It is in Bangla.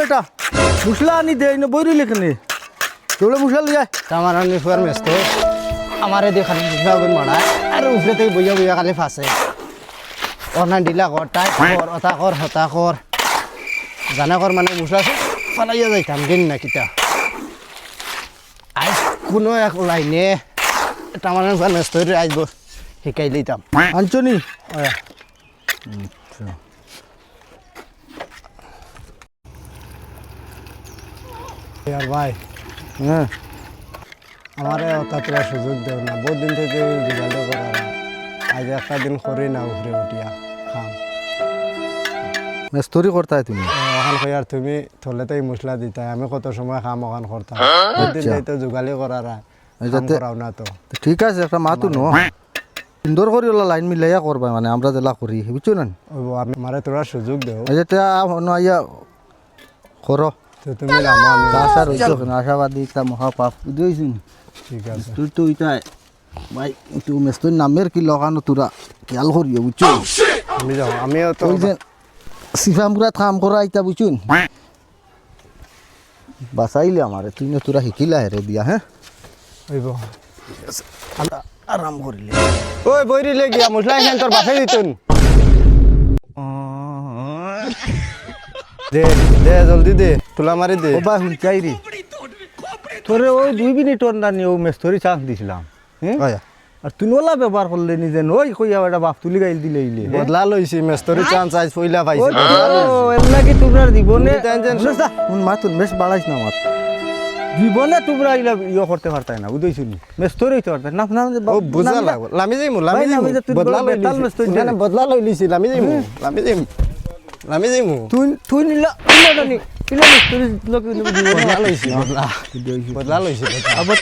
বেটা মুসলা আনি দে ইনো বইরি লেখনে তোলে মুসলা লই যায় আমার আনি ফুয়ার মেস্ত আমারে দিয়ে খালি বুঝাবেন মারা আর উপরে থেকে বইয়া বইয়া খালি ফাঁসে অনান দিলা কর তাই কর অতা কর হতা কর জানা কর মানে মুসলা ফালাইয়া যাইতাম দিন না কিতা আজ কোনো এক লাইনে আমার ফুয়ার মেস্ত আইব শিকাই লইতাম আনছনি আর ভাই হ্যাঁ আমারে অতটা সুযোগ দেও না বহুত দিন থেকে যোগাযোগ করার আজ একটা দিন করি না উপরে উঠিয়া খাম মেস্তরি করতাই তুমি ওখান কই আর তুমি থলেতেই মশলা দিতা আমি কত সময় খাম ওখান করতাম বহুত দিন থেকে তো যোগালি করার করাও না তো ঠিক আছে একটা মাতু ন সুন্দর করে ওলা লাইন মিলাইয়া করবা মানে আমরা জেলা করি বুঝছো না আমি আমারে তোরা সুযোগ দেও এই যে আইয়া করো তো তুমি নামো আমি আশা রইছো আশাবাদী একটা মহাপাপ বুঝেছিস ঠিক আছে তুই তো ইটাই ভাই তুই মেস্তরি নামের কি লগানো তোরা খেয়াল করিও বুঝছো আমি যাও আমিও তো ওই যে সিফামপুরা কাম করা ইটা বুঝুন বাঁচাইলে আমারে তুই না তোরা শিকিলা হেরে দিয়া হ্যাঁ হইব আরাম করিলে ওই বইরিলে গিয়া মশলা এখান তোর বাসাই দিতুন দে দে জলদি দে তুলা মারি দে ও বা হুলচাই রে তোরে ওই 2 মিনিট না নিয়ে ও মেস্তরি চান্স দিছিলাম হ্যাঁ আয়া আর তুই ওলা ব্যবহার করলে নিজে ওই কইয়া এটা বাপ তুলি গাইল দিলে ইলে বদলা লইছি মেস্তরি চান্স আইজ পইলা পাইছি এল্লা কি তোমরা জীবনে মাতুন বেশ বাড়াইছ না মাত জীবনে তোমরা ইলা ইয়ে করতে পারতাই না বুঝইছ নি মেস্তরি হইতে পারতাই না না ও বুঝা লাগব লামি যাইমু বদলা লই না বদলা লই লিছি লামি যাইমু তুই নিলা ইলা জানি ইলা মেস্তরি লোক বদলা লইছি বদলা লইছি আবার